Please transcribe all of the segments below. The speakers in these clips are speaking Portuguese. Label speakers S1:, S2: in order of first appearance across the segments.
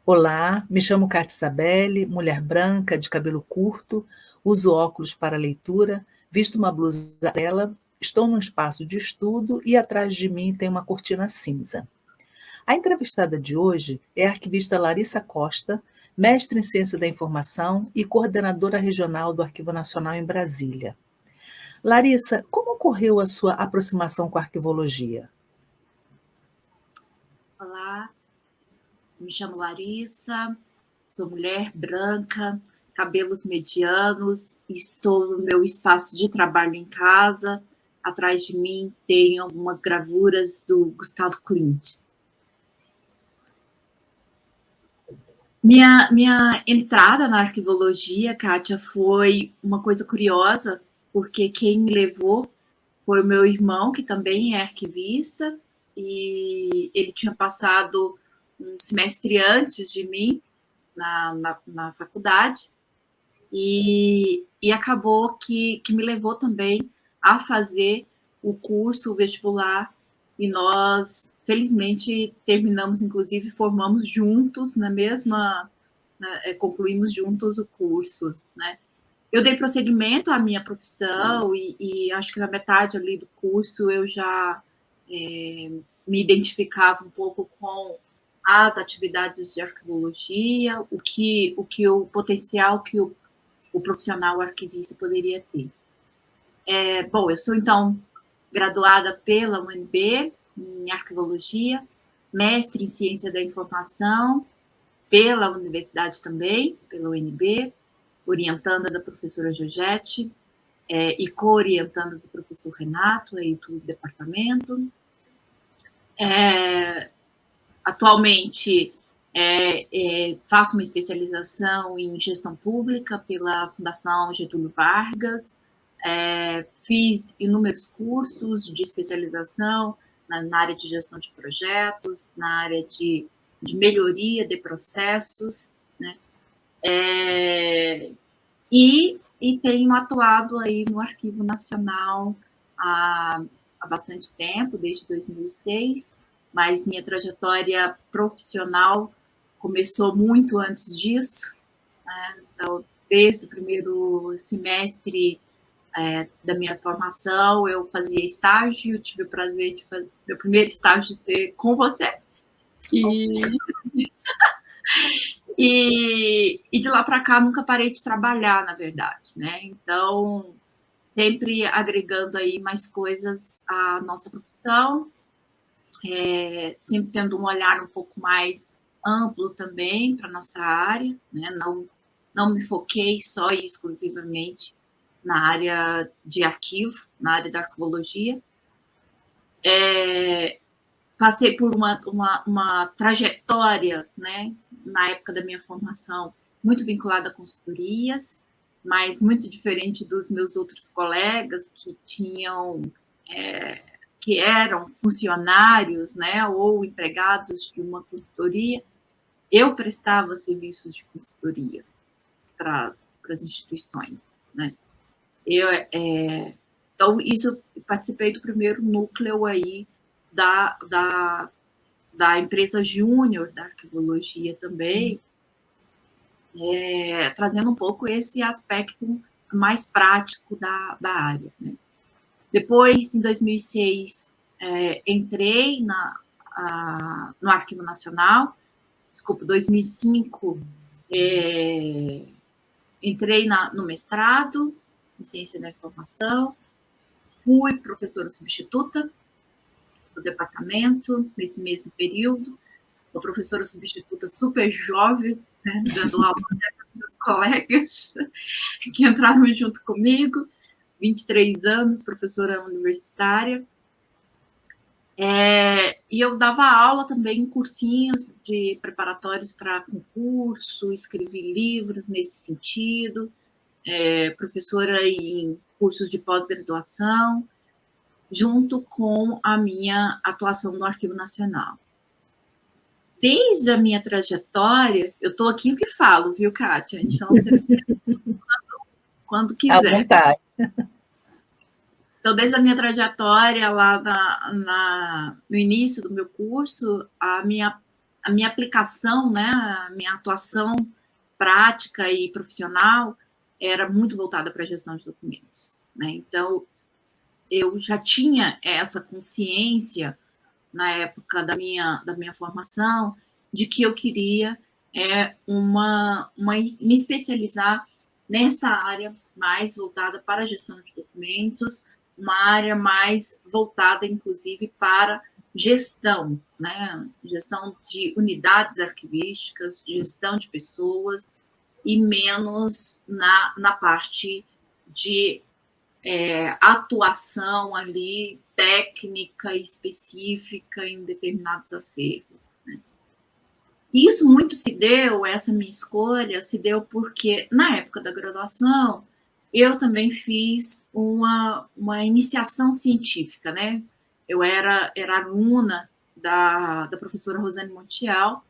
S1: Olá, me chamo Cátia Sabelli, mulher branca, de cabelo curto, uso óculos para leitura, visto uma blusa amarela, estou num espaço de estudo e atrás de mim tem uma cortina cinza. A entrevistada de hoje é a arquivista Larissa Costa, mestre em Ciência da Informação e coordenadora regional do Arquivo Nacional em Brasília. Larissa, como ocorreu a sua aproximação com a arquivologia?
S2: Olá, me chamo Larissa, sou mulher branca, cabelos medianos, estou no meu espaço de trabalho em casa. Atrás de mim tem algumas gravuras do Gustavo Klimt. Minha entrada na arquivologia, Kátia, foi uma coisa curiosa, porque quem me levou foi o meu irmão, que também é arquivista, e ele tinha passado um semestre antes de mim na faculdade, e acabou que me levou também a fazer o curso, o vestibular, e nós, felizmente, terminamos, inclusive, formamos juntos na mesma, né, concluímos juntos o curso, né? Eu dei prosseguimento à minha profissão e acho que na metade ali do curso eu já me identificava um pouco com as atividades de arquivologia, o potencial que o profissional arquivista poderia ter. Bom, eu sou, então, graduada pela UNB em arquivologia, mestre em ciência da informação pela universidade também, pela UNB, orientanda da professora Georgette, e co-orientanda do professor Renato, aí do departamento. Atualmente, faço uma especialização em gestão pública pela Fundação Getúlio Vargas, fiz inúmeros cursos de especialização na área de gestão de projetos, na área de melhoria de processos, né? E tenho atuado aí no Arquivo Nacional há bastante tempo, desde 2006, mas minha trajetória profissional começou muito antes disso, né? Então, desde o primeiro semestre da minha formação, eu fazia estágio, tive o prazer de fazer meu primeiro estágio ser com você, e de lá para cá nunca parei de trabalhar, na verdade, né? Então, sempre agregando aí mais coisas à nossa profissão, sempre tendo um olhar um pouco mais amplo também para a nossa área, né? Não me foquei só e exclusivamente na área de arquivo, na área da arquivologia. Passei por uma trajetória, né, na época da minha formação, muito vinculada a consultorias, mas muito diferente dos meus outros colegas que que eram funcionários, né, ou empregados de uma consultoria. Eu prestava serviços de consultoria para as instituições, né? Então, isso, participei do primeiro núcleo aí da empresa júnior da arquivologia também, trazendo um pouco esse aspecto mais prático da área, né? Depois, em 2006, entrei no Arquivo Nacional, 2005, entrei no mestrado em Ciência da Informação, fui professora substituta do departamento nesse mesmo período, uma professora substituta super jovem, né, dando aula para meus colegas que entraram junto comigo, 23 anos, professora universitária. E eu dava aula também em cursinhos de preparatórios para concurso, escrevi livros nesse sentido, professora em cursos de pós-graduação, junto com a minha atuação no Arquivo Nacional. Desde a minha trajetória, eu estou aqui o que falo, viu, Kátia? Então, você quando quiser.
S1: À vontade.
S2: Então, desde a minha trajetória lá no início do meu curso, a minha aplicação, né, a minha atuação prática e profissional era muito voltada para a gestão de documentos, né? Então, eu já tinha essa consciência na época da minha formação de que eu queria me especializar nessa área mais voltada para a gestão de documentos, uma área mais voltada, inclusive, para gestão, né? Gestão de unidades arquivísticas, gestão de pessoas, e menos na parte de atuação ali técnica específica em determinados acervos. Né? Isso muito se deu, essa minha escolha se deu porque, na época da graduação, eu também fiz uma iniciação científica, né? Eu era aluna da professora Rosane Montiel,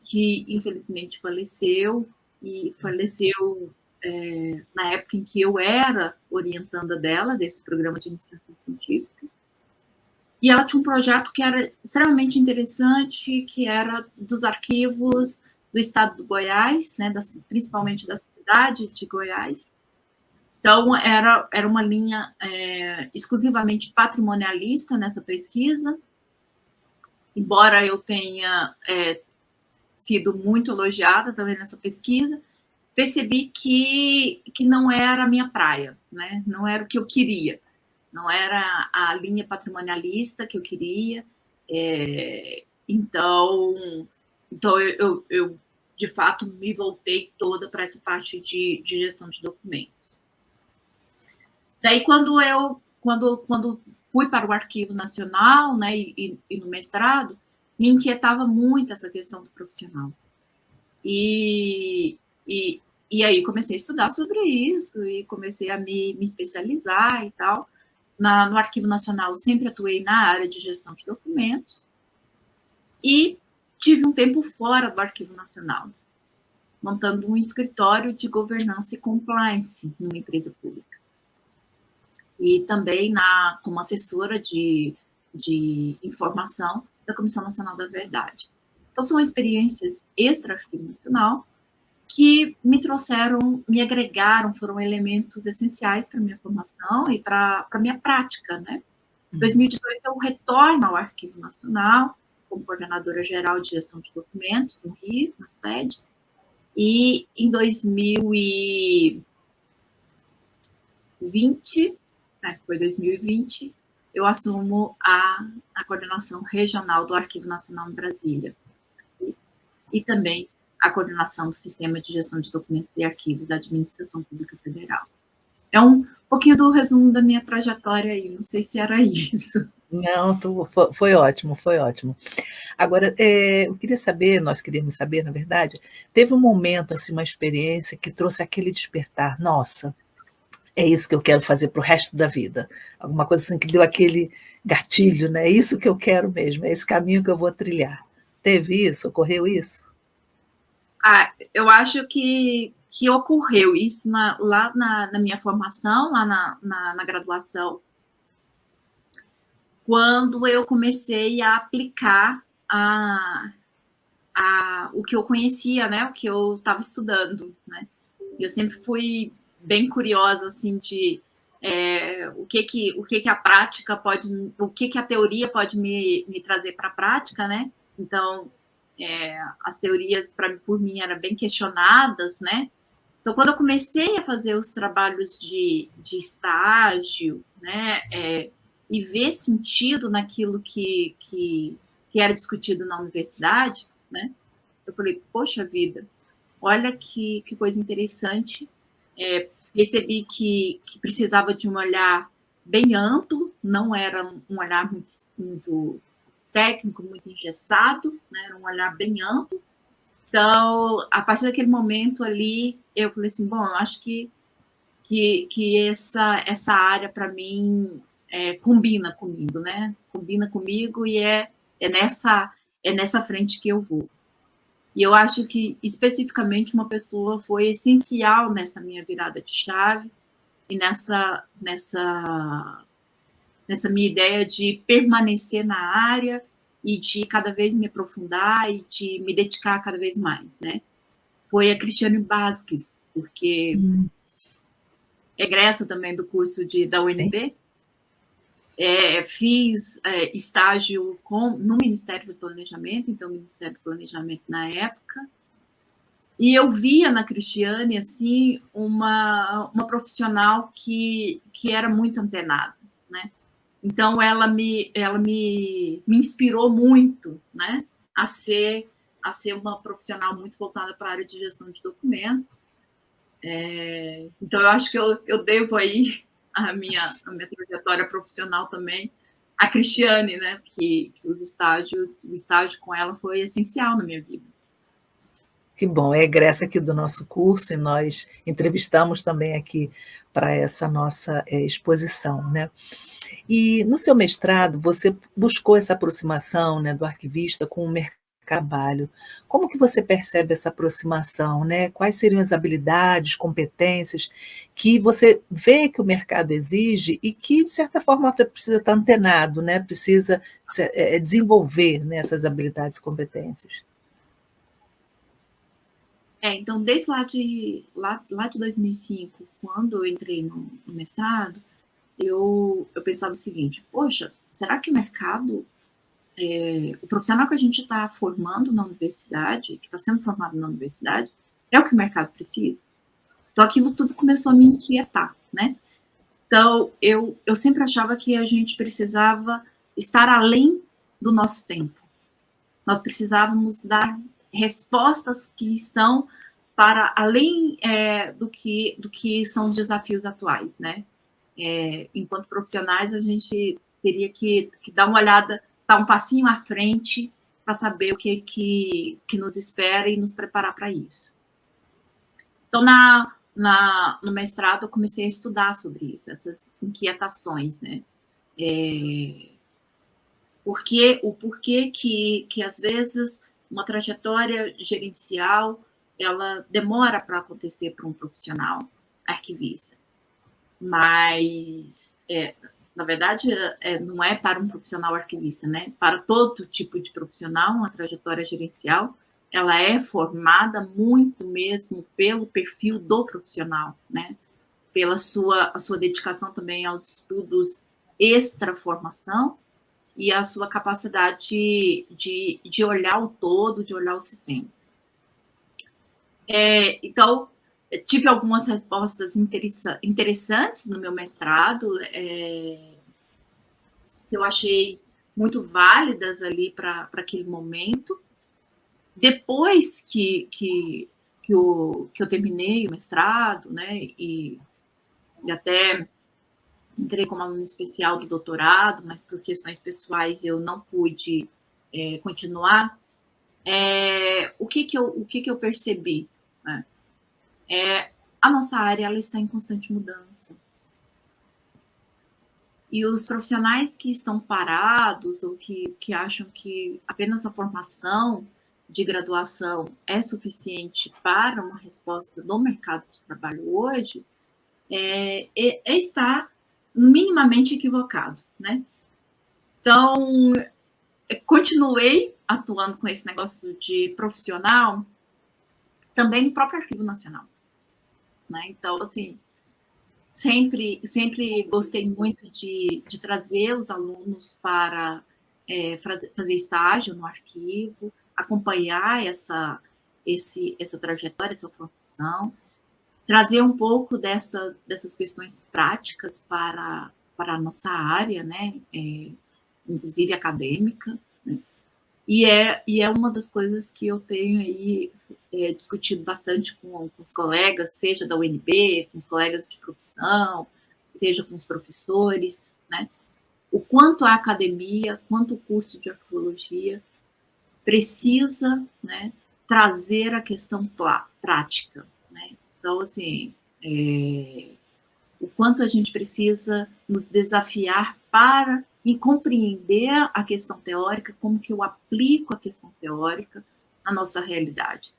S2: que infelizmente faleceu, e faleceu na época em que eu era orientanda dela, desse programa de iniciação científica. E ela tinha um projeto que era extremamente interessante, que era dos arquivos do estado do Goiás, né, principalmente da cidade de Goiás. Então, era uma linha exclusivamente patrimonialista nessa pesquisa, embora eu tenha sido muito elogiada também nessa pesquisa, percebi que não era a minha praia, né? Não era o que eu queria, não era a linha patrimonialista que eu queria. Então eu de fato me voltei toda para essa parte de gestão de documentos. Daí quando fui para o Arquivo Nacional, né, e no mestrado, me inquietava muito essa questão do profissional. E aí comecei a estudar sobre isso e comecei a me especializar e tal. No Arquivo Nacional sempre atuei na área de gestão de documentos e tive um tempo fora do Arquivo Nacional, montando um escritório de governança e compliance numa empresa pública. E também como assessora de informação da Comissão Nacional da Verdade. Então, são experiências extra-Arquivo Nacional que me agregaram, foram elementos essenciais para a minha formação e para a minha prática, né? Em 2018, eu retorno ao Arquivo Nacional como coordenadora geral de gestão de documentos no Rio, na sede, e em 2020, eu assumo a coordenação regional do Arquivo Nacional em Brasília, e também a coordenação do Sistema de Gestão de Documentos e Arquivos da Administração Pública Federal. É um pouquinho do resumo da minha trajetória aí, não sei se era isso.
S1: Não, foi ótimo, foi ótimo. Agora, nós queríamos saber, na verdade, teve um momento, assim, uma experiência que trouxe aquele despertar, nossa, é isso que eu quero fazer para o resto da vida. Alguma coisa assim que deu aquele gatilho, né? É isso que eu quero mesmo, é esse caminho que eu vou trilhar. Teve isso? Ocorreu isso?
S2: Eu acho que ocorreu isso lá na minha formação, lá na graduação, quando eu comecei a aplicar o que eu conhecia, né, o que eu estava estudando, né. Eu sempre fui bem curiosa, assim, de o que a prática pode, o que a teoria pode me trazer para a prática, né. Então, as teorias, por mim, eram bem questionadas, né. Então, quando eu comecei a fazer os trabalhos de estágio, né, e ver sentido naquilo que era discutido na universidade, né, eu falei, poxa vida, olha que coisa interessante. Percebi que precisava de um olhar bem amplo, não era um olhar muito técnico, muito engessado, né, era um olhar bem amplo. Então, a partir daquele momento ali, eu falei assim, bom, eu acho que essa área, para mim, combina comigo, né? Combina comigo e é nessa frente que eu vou. E eu acho que, especificamente, uma pessoa foi essencial nessa minha virada de chave e nessa nessa minha ideia de permanecer na área e de cada vez me aprofundar e de me dedicar cada vez mais, né? Foi a Cristiane Basques, porque egressa também do curso da UNB. Fiz estágio no Ministério do Planejamento, então Ministério do Planejamento na época, e eu via na Cristiane assim uma profissional que era muito antenada, né? Então ela me inspirou muito, né, a ser uma profissional muito voltada para a área de gestão de documentos. Então eu acho que eu devo aí a minha trajetória profissional também a Cristiane, né? Que o estágio com ela foi essencial na minha vida.
S1: Que bom, é egressa aqui do nosso curso e nós entrevistamos também aqui para essa nossa exposição, né? E no seu mestrado você buscou essa aproximação, né, do arquivista com o mercado de trabalho. Como que você percebe essa aproximação, né? Quais seriam as habilidades, competências que você vê que o mercado exige e que, de certa forma, você precisa estar antenado, né? Precisa desenvolver, né, essas habilidades e competências?
S2: Então, desde lá de 2005, quando eu entrei no mestrado, eu pensava o seguinte: poxa, será que o mercado, o profissional que a gente está formando na universidade, que está sendo formado na universidade, é o que o mercado precisa? Então, aquilo tudo começou a me inquietar, né? Então, eu sempre achava que a gente precisava estar além do nosso tempo. Nós precisávamos dar respostas que estão para além do que são os desafios atuais, né? Enquanto profissionais, a gente teria que dar uma olhada, dar um passinho à frente para saber o que nos espera e nos preparar para isso. Então, no mestrado, eu comecei a estudar sobre isso, essas inquietações, né? O porquê que às vezes uma trajetória gerencial ela demora para acontecer para um profissional arquivista, mas na verdade não é para um profissional arquivista, né? Para todo tipo de profissional, uma trajetória gerencial ela é formada muito mesmo pelo perfil do profissional, né? Pela a sua dedicação também aos estudos extra-formação e a sua capacidade de olhar o todo, de olhar o sistema. Então, tive algumas respostas interessantes no meu mestrado, eu achei muito válidas ali para aquele momento. Depois que eu terminei o mestrado, né, e até entrei como aluna especial do doutorado, mas por questões pessoais eu não pude continuar. O que eu percebi? Né? A nossa área ela está em constante mudança. E os profissionais que estão parados ou que acham que apenas a formação de graduação é suficiente para uma resposta do mercado de trabalho hoje, está minimamente equivocado, né? Então, continuei atuando com esse negócio de profissional também no próprio Arquivo Nacional, né? Então, assim, sempre gostei muito de trazer os alunos para fazer estágio no arquivo, acompanhar essa trajetória, essa formação, trazer um pouco dessas questões práticas para a nossa área, né? Inclusive acadêmica, né? E é uma das coisas que eu tenho aí discutido bastante com os colegas, seja da UNB, com os colegas de profissão, seja com os professores, né? O quanto a academia, quanto o curso de arqueologia precisa, né, trazer a questão prática, né? Então, assim, o quanto a gente precisa nos desafiar para compreender a questão teórica, como que eu aplico a questão teórica na nossa realidade.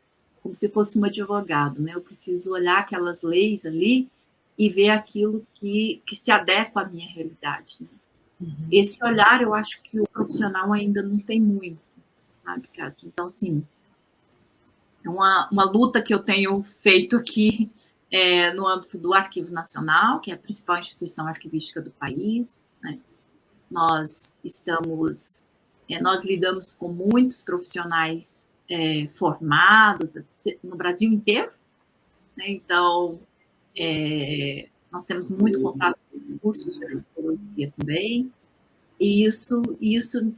S2: Como se fosse um advogado, né? Eu preciso olhar aquelas leis ali e ver aquilo que se adequa à minha realidade, né? Esse olhar, eu acho que o profissional ainda não tem muito, sabe, Kátia? Então, assim, é uma luta que eu tenho feito aqui no âmbito do Arquivo Nacional, que é a principal instituição arquivística do país, né? Nós lidamos com muitos profissionais formados no Brasil inteiro, né? Então, nós temos muito contato com os cursos de arqueologia também, e isso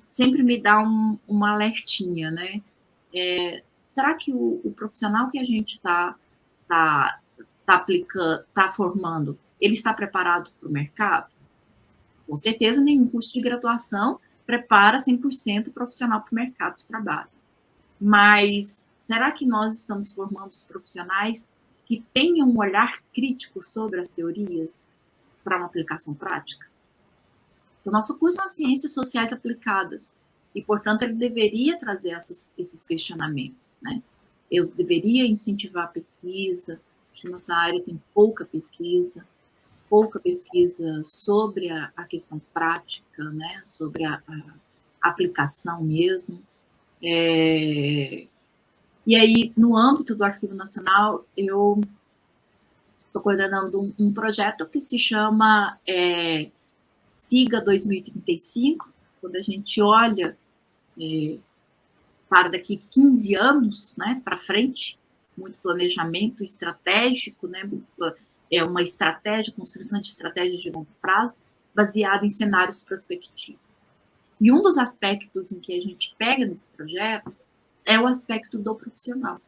S2: sempre me dá uma alertinha, né? Será que o profissional que a gente está aplicando, está formando, ele está preparado para o mercado? Com certeza, nenhum curso de graduação prepara 100% o profissional para o mercado de trabalho. Mas será que nós estamos formando os profissionais que tenham um olhar crítico sobre as teorias para uma aplicação prática? O nosso curso são Ciências Sociais Aplicadas e, portanto, ele deveria trazer esses questionamentos, né? Eu deveria incentivar a pesquisa, acho que nossa área tem pouca pesquisa sobre a questão prática, né? Sobre a aplicação mesmo. E aí, no âmbito do Arquivo Nacional, eu estou coordenando um projeto que se chama SIGA 2035, quando a gente olha para daqui 15 anos, né, para frente, muito planejamento estratégico, né, é uma estratégia, construção de estratégias de longo prazo, baseada em cenários prospectivos. E um dos aspectos em que a gente pega nesse projeto é o aspecto do profissional.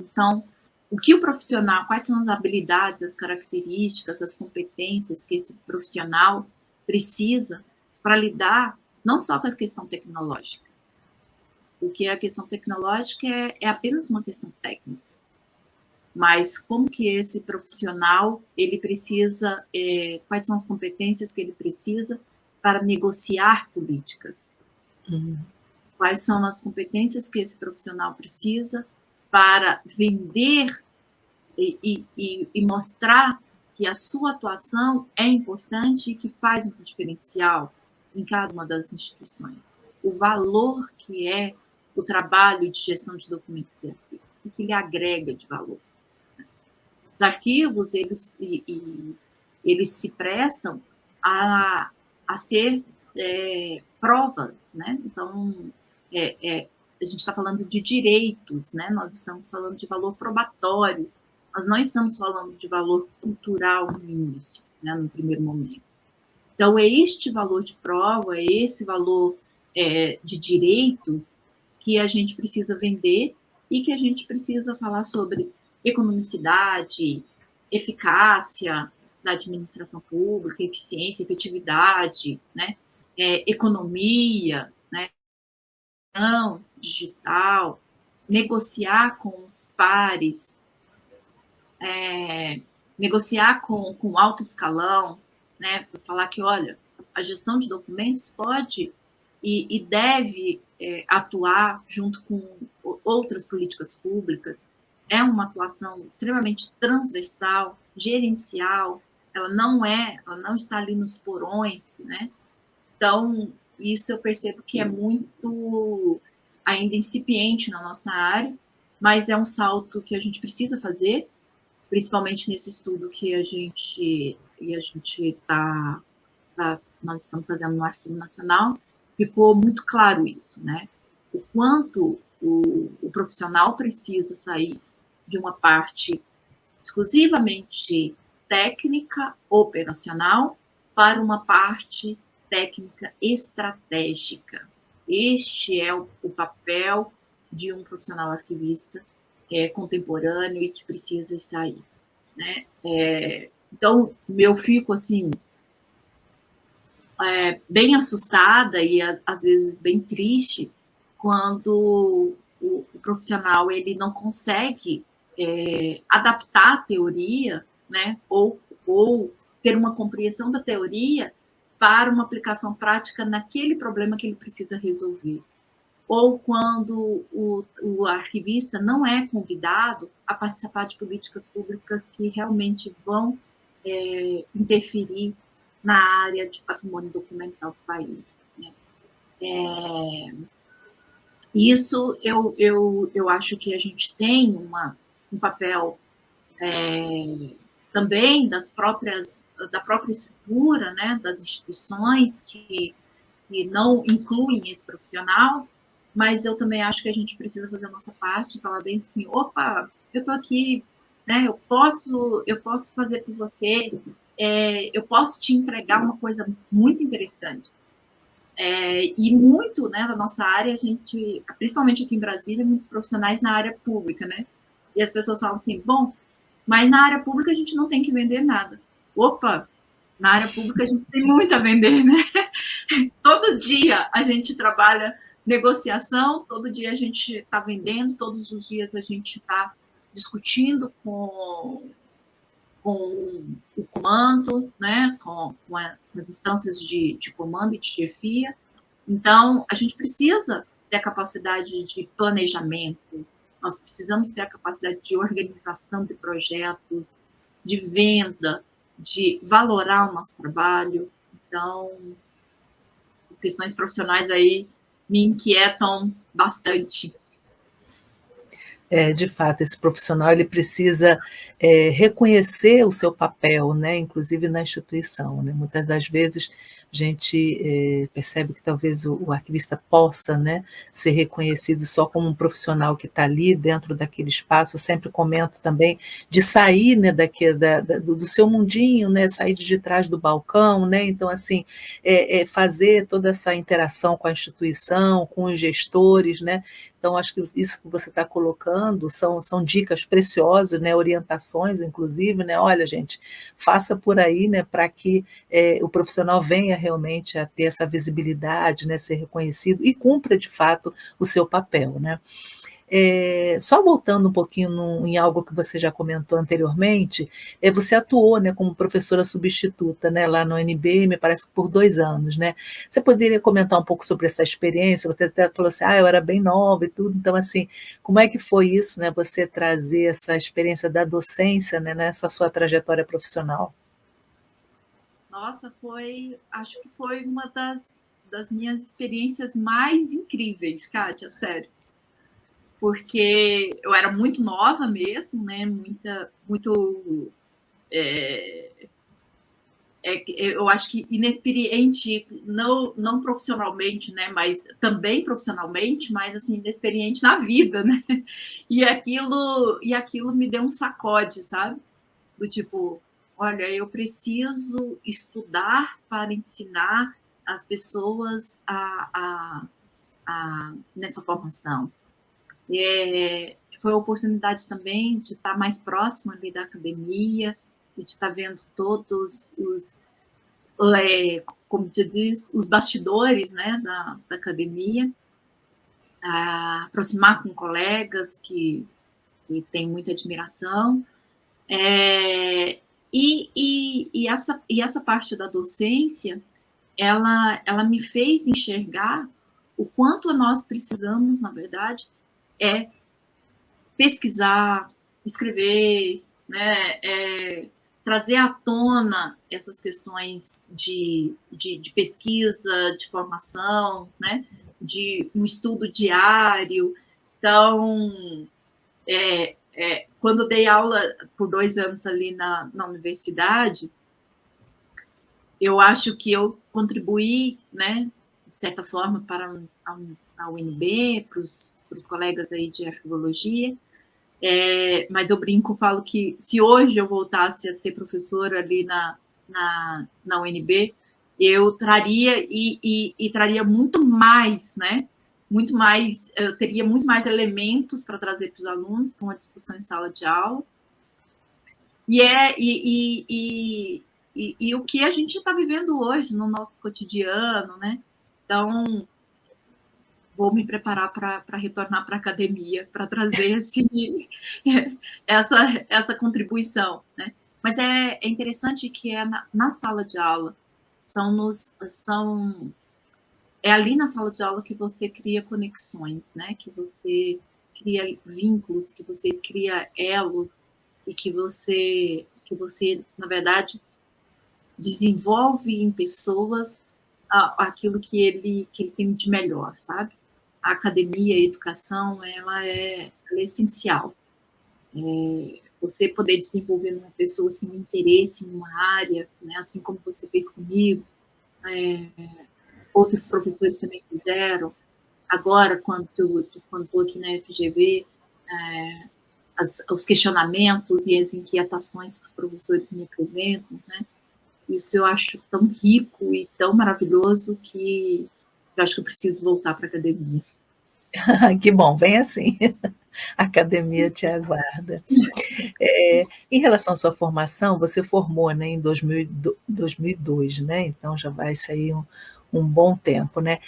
S2: Então, o que o profissional, quais são as habilidades, as características, as competências que esse profissional precisa para lidar não só com a questão tecnológica, porque a questão tecnológica é apenas uma questão técnica, mas como que esse profissional, ele precisa, quais são as competências que ele precisa para negociar políticas? Quais são as competências que esse profissional precisa para vender e mostrar que a sua atuação é importante e que faz um diferencial em cada uma das instituições? O valor que é o trabalho de gestão de documentos e arquivos, o que ele agrega de valor. Os arquivos, eles se prestam a ser prova, né? Então, a gente está falando de direitos, né? Nós estamos falando de valor probatório, nós não estamos falando de valor cultural no início, né? No primeiro momento. Então, é este valor de prova, é esse valor de direitos que a gente precisa vender e que a gente precisa falar sobre economicidade, eficácia da administração pública, eficiência, efetividade, né? Economia, né? Digital, negociar com os pares, negociar com alto escalão, né? Para falar que, olha, a gestão de documentos pode e deve atuar junto com outras políticas públicas. É uma atuação extremamente transversal, gerencial, ela não está ali nos porões, né? Então, isso eu percebo que é muito ainda incipiente na nossa área, mas é um salto que a gente precisa fazer, principalmente nesse estudo que nós estamos fazendo no Arquivo Nacional, ficou muito claro isso, né? O quanto o profissional precisa sair de uma parte exclusivamente técnica, operacional, para uma parte técnica estratégica. Este é o papel de um profissional arquivista contemporâneo e que precisa estar aí, né? Então, eu fico assim bem assustada e às vezes bem triste quando o profissional ele não consegue adaptar a teoria, né? Ou ter uma compreensão da teoria para uma aplicação prática naquele problema que ele precisa resolver. Ou quando o arquivista não é convidado a participar de políticas públicas que realmente vão interferir na área de patrimônio documental do país. Né? Isso eu acho que a gente tem um papel também da própria estrutura, né, das instituições que não incluem esse profissional, mas eu também acho que a gente precisa fazer a nossa parte, falar bem assim, opa, eu estou aqui, né, eu posso fazer por você, eu posso te entregar uma coisa muito interessante. E muito, né, da nossa área, a gente, principalmente aqui em Brasília, muitos profissionais na área pública, né? E as pessoas falam assim, bom, mas na área pública a gente não tem que vender nada. Opa, na área pública a gente tem muito a vender, né? Todo dia a gente trabalha negociação, todo dia a gente está vendendo, todos os dias a gente está discutindo com o comando, né, com as instâncias de comando e de chefia. Então, a gente precisa ter a capacidade de planejamento, nós precisamos ter a capacidade de organização de projetos, de venda, de valorar o nosso trabalho. Então, as questões profissionais aí me inquietam bastante.
S1: De fato, esse profissional ele precisa reconhecer o seu papel, né, inclusive na instituição. Né? Muitas das vezes a gente percebe que talvez o arquivista possa, né, ser reconhecido só como um profissional que está ali dentro daquele espaço. Eu sempre comento também de sair, né, do seu mundinho, né, sair de trás do balcão. Né? Então, assim, fazer toda essa interação com a instituição, com os gestores, né? Então, acho que isso que você está colocando são dicas preciosas, né, orientações, inclusive, né, olha, gente, faça por aí, né, para que o profissional venha realmente a ter essa visibilidade, né, ser reconhecido e cumpra, de fato, o seu papel. Né? Só voltando um pouquinho em algo que você já comentou anteriormente, você atuou, né, como professora substituta, né, lá no UNB, me parece que por 2 anos. Né? Você poderia comentar um pouco sobre essa experiência? Você até falou assim, eu era bem nova e tudo, então, assim, como é que foi isso, né, você trazer essa experiência da docência, né, nessa sua trajetória profissional?
S2: Nossa, acho que foi uma das minhas experiências mais incríveis, Kátia, sério. Porque eu era muito nova mesmo, né? Muito. Eu acho que inexperiente, não profissionalmente, né? Mas também profissionalmente, mas assim, inexperiente na vida, né? E aquilo me deu um sacode, sabe? Do tipo, olha, eu preciso estudar para ensinar as pessoas nessa formação. Foi a oportunidade também de estar mais próximo ali da academia, e de estar vendo todos como te diz, os bastidores, né, da academia, aproximar com colegas que têm muita admiração. E essa parte da docência, ela me fez enxergar o quanto nós precisamos, na verdade, pesquisar, escrever, né, trazer à tona essas questões de pesquisa, de formação, né, de um estudo diário. Então, quando dei aula por 2 anos ali na universidade, eu acho que eu contribuí, né, de certa forma, para a UNB, para os colegas aí de arqueologia. Mas eu brinco, falo que se hoje eu voltasse a ser professora ali na UNB, eu traria e traria muito mais, né? Muito mais, eu teria muito mais elementos para trazer para os alunos, para uma discussão em sala de aula. E o que a gente está vivendo hoje no nosso cotidiano, né? Então, vou me preparar para retornar para a academia, para trazer essa contribuição. Né? Mas é interessante que na sala de aula, é ali na sala de aula que você cria conexões, né? Que você cria vínculos, que você cria elos, e que você na verdade, desenvolve em pessoas aquilo que ele tem de melhor, sabe? A academia, a educação, ela é essencial. Você poder desenvolver numa pessoa assim, um interesse em uma área, né? Assim como você fez comigo, outros professores também fizeram. Agora, quando estou aqui na FGV, os questionamentos e as inquietações que os professores me apresentam, né? Isso eu acho tão rico e tão maravilhoso que eu acho que eu preciso voltar para a academia.
S1: Que bom, vem assim. A academia te aguarda. Em relação à sua formação, você formou, né, em 2002, né? Então já vai sair um bom tempo, né?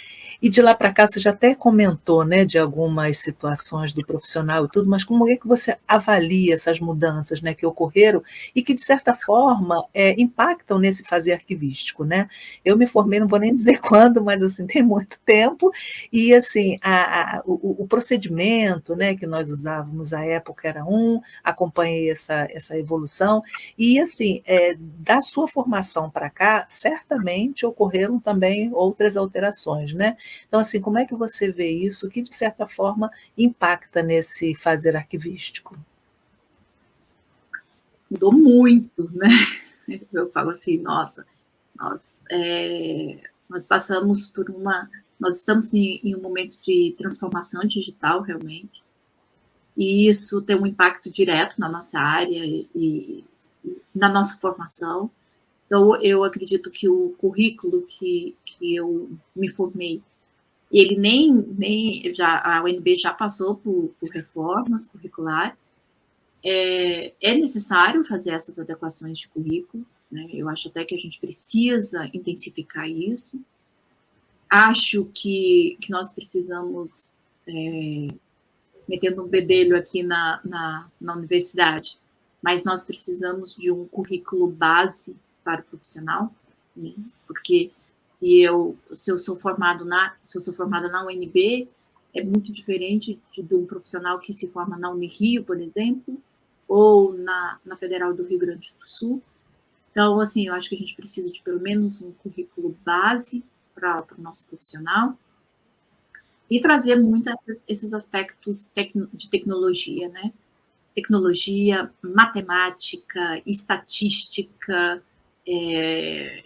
S1: E de lá para cá você já até comentou, né, de algumas situações do profissional e tudo, mas como é que você avalia essas mudanças, né, que ocorreram e que de certa forma impactam nesse fazer arquivístico, né? Eu me formei, não vou nem dizer quando, mas assim tem muito tempo e assim o procedimento, né, que nós usávamos à época era acompanhei essa evolução, e assim, da sua formação para cá, certamente ocorreram também outras alterações, né? Então, assim, como é que você vê isso, que de certa forma impacta nesse fazer arquivístico?
S2: Mudou muito, né? Eu falo assim, nossa, nós passamos por nós estamos em um momento de transformação digital, realmente, e isso tem um impacto direto na nossa área e na nossa formação. Então, eu acredito que o currículo que eu me formei, ele a UNB já passou por reformas curriculares. É necessário fazer essas adequações de currículo, né? Eu acho até que a gente precisa intensificar isso. Acho que nós precisamos, metendo um bedelho aqui na universidade, mas nós precisamos de um currículo base para o profissional, né? Porque se eu sou formada na UNB, é muito diferente de um profissional que se forma na Unirio, por exemplo, ou na Federal do Rio Grande do Sul. Então, assim, eu acho que a gente precisa de pelo menos um currículo base para o nosso profissional e trazer muito esses aspectos de tecnologia, né? Tecnologia, matemática, estatística, é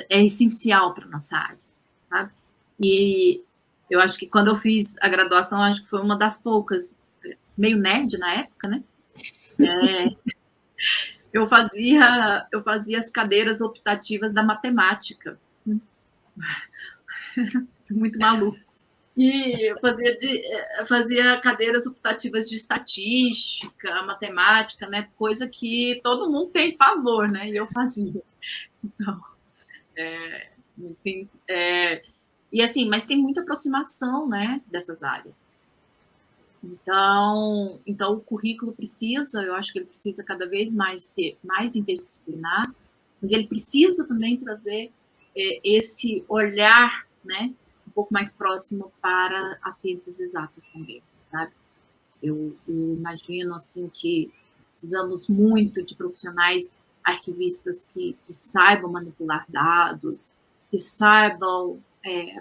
S2: essencial para a nossa área, sabe? E eu acho que quando eu fiz a graduação, acho que foi uma das poucas, meio nerd na época, né? Eu fazia as cadeiras optativas da matemática. Muito maluco. E eu fazia cadeiras optativas de estatística, matemática, né? Coisa que todo mundo tem pavor, né? E eu fazia. Então, e assim, mas tem muita aproximação, né, dessas áreas. Então o currículo precisa, eu acho que ele precisa cada vez mais ser mais interdisciplinar, mas ele precisa também trazer esse olhar, né, um pouco mais próximo para as ciências exatas também, sabe? Eu imagino assim que precisamos muito de profissionais arquivistas que saibam manipular dados, que saibam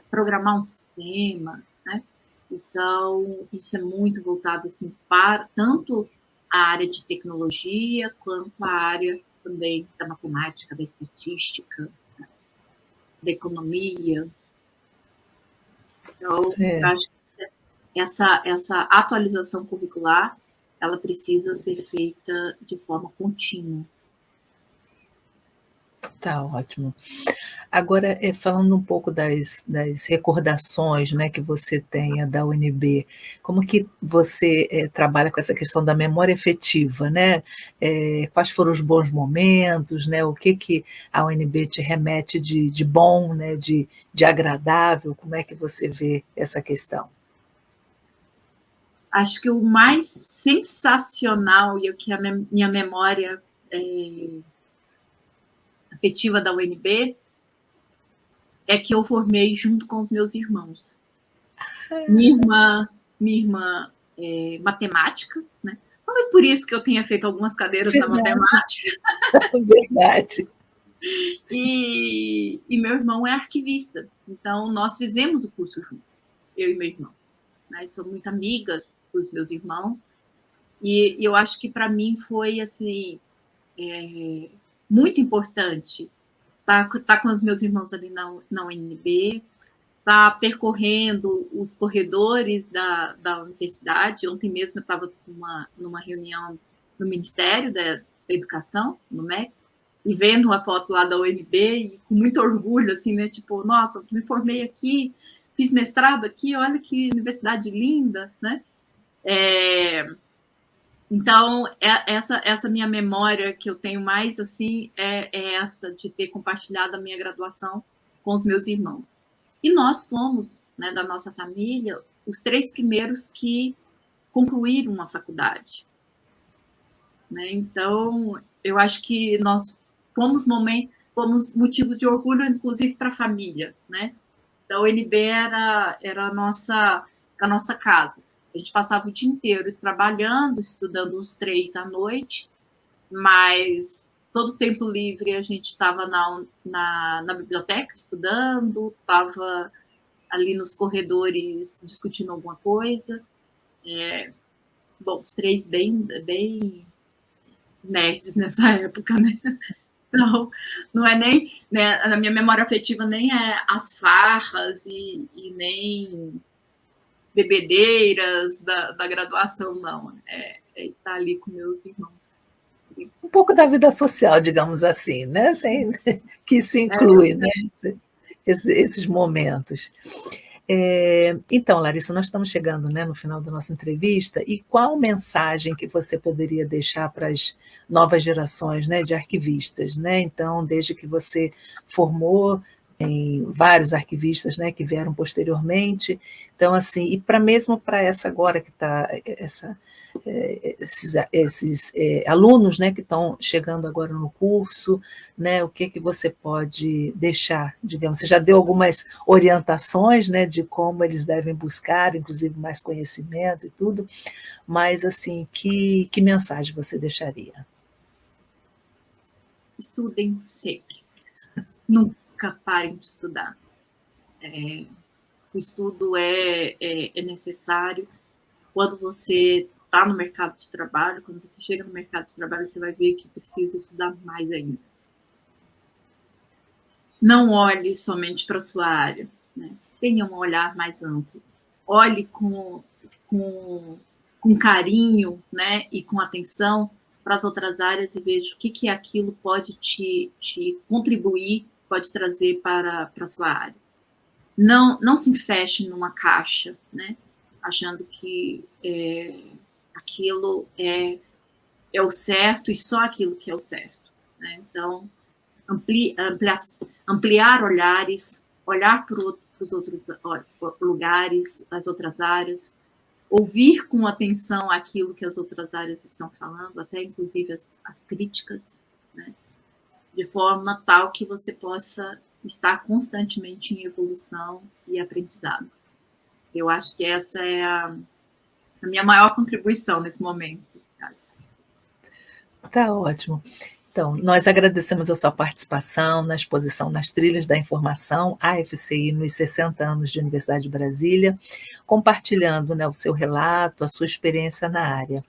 S2: programar um sistema, né? Então, isso é muito voltado assim, para tanto a área de tecnologia, quanto a área também da matemática, da estatística, da economia. Então, eu acho que essa atualização curricular, ela precisa ser feita de forma contínua.
S1: Tá ótimo. Agora, falando um pouco das recordações, né, que você tenha da UNB, como que você trabalha com essa questão da memória efetiva, né? Quais foram os bons momentos, né? O que a UNB te remete de bom, né, de agradável? Como é que você vê essa questão?
S2: Acho que o mais sensacional e o que a minha memória afetiva da UNB é que eu formei junto com os meus irmãos. Minha irmã matemática, né? Talvez por isso que eu tenha feito algumas cadeiras na matemática.
S1: Verdade.
S2: E meu irmão é arquivista, então nós fizemos o curso juntos, eu e meu irmão. Né? Sou muito amiga dos meus irmãos, e eu acho que para mim foi assim, muito importante tá com os meus irmãos ali na UNB, tá percorrendo os corredores da universidade. Ontem mesmo eu estava numa reunião no Ministério da Educação, no MEC, e vendo uma foto lá da UNB, e com muito orgulho, assim, né? Tipo, nossa, me formei aqui, fiz mestrado aqui, olha que universidade linda, né? Então, essa minha memória que eu tenho mais, assim, é essa de ter compartilhado a minha graduação com os meus irmãos. E nós fomos, né, da nossa família, os 3 primeiros que concluíram uma faculdade. Né? Então, eu acho que nós fomos motivo de orgulho, inclusive, para a família. Né? Então, a UNB era a nossa casa. A gente passava o dia inteiro trabalhando, estudando os 3 à noite, mas todo o tempo livre a gente estava na biblioteca estudando, estava ali nos corredores discutindo alguma coisa. Bom, os 3 bem nerds nessa época, né? Não é nem, né, na minha memória afetiva, nem é as farras e nem bebedeiras da graduação, não. É estar ali com meus irmãos.
S1: Um pouco da vida social, digamos assim, né? Que se inclui, né? Esses momentos. Então, Larissa, nós estamos chegando, né, no final da nossa entrevista, e qual mensagem que você poderia deixar para as novas gerações, né, de arquivistas? Né? Então, desde que você formou, tem vários arquivistas, né, que vieram posteriormente. Então, assim, e mesmo para essa agora que está esses alunos, né, que estão chegando agora no curso, né, o que você pode deixar, digamos, você já deu algumas orientações, né, de como eles devem buscar, inclusive mais conhecimento e tudo, mas assim, que mensagem você deixaria?
S2: Estudem sempre. Nunca parem de estudar. O estudo é necessário. Quando você está no mercado de trabalho, quando você chega no mercado de trabalho, você vai ver que precisa estudar mais ainda. Não olhe somente para a sua área, né? Tenha um olhar mais amplo. Olhe com carinho, né, e com atenção para as outras áreas e veja o que aquilo pode te contribuir, pode trazer para a sua área. Não se feche numa caixa, né, achando que aquilo é o certo e só aquilo que é o certo. Né? Então, ampliar olhares, olhar para os outros lugares, as outras áreas, ouvir com atenção aquilo que as outras áreas estão falando, até inclusive as críticas, né? De forma tal que você possa estar constantemente em evolução e aprendizado. Eu acho que essa é a minha maior contribuição nesse momento.
S1: Tá ótimo. Então, nós agradecemos a sua participação na exposição Nas Trilhas da Informação, AFCI nos 60 anos de Universidade de Brasília, compartilhando, né, o seu relato, a sua experiência na área.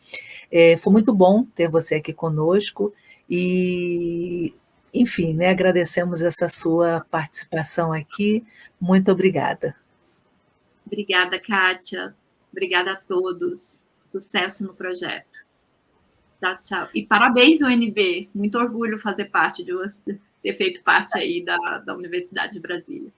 S1: Foi muito bom ter você aqui conosco e, enfim, né, agradecemos essa sua participação aqui. Muito obrigada.
S2: Obrigada, Kátia. Obrigada a todos. Sucesso no projeto. Tchau, tchau. E parabéns, UNB. Muito orgulho ter feito parte aí da Universidade de Brasília.